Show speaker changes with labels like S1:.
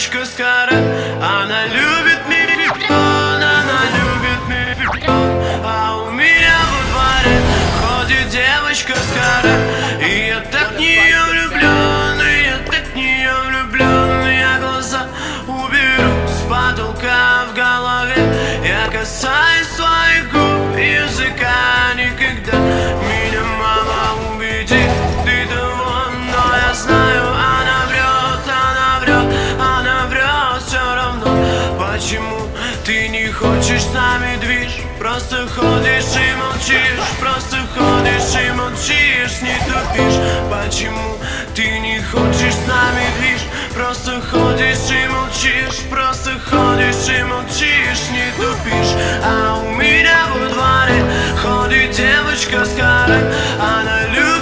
S1: девочка с каре, она любит миллион, она любит миллион. А у меня во дворе ходит девочка с каре, и я так в нее влюблен, и я так в нее влюблен. Я глаза уберу с потолка в голове, я касаюсь своих губ, языка никогда. Меня мама убедит, ты того, но я знаю, она врет, она врет все равно. Почему ты не хочешь с нами движ? Просто ходишь и молчишь, просто ходишь и молчишь, не тупишь. Почему ты не хочешь с нами движ? Просто ходишь и молчишь, просто ходишь и молчишь, не тупишь. А у меня во дворе ходит девочка с каре, она любит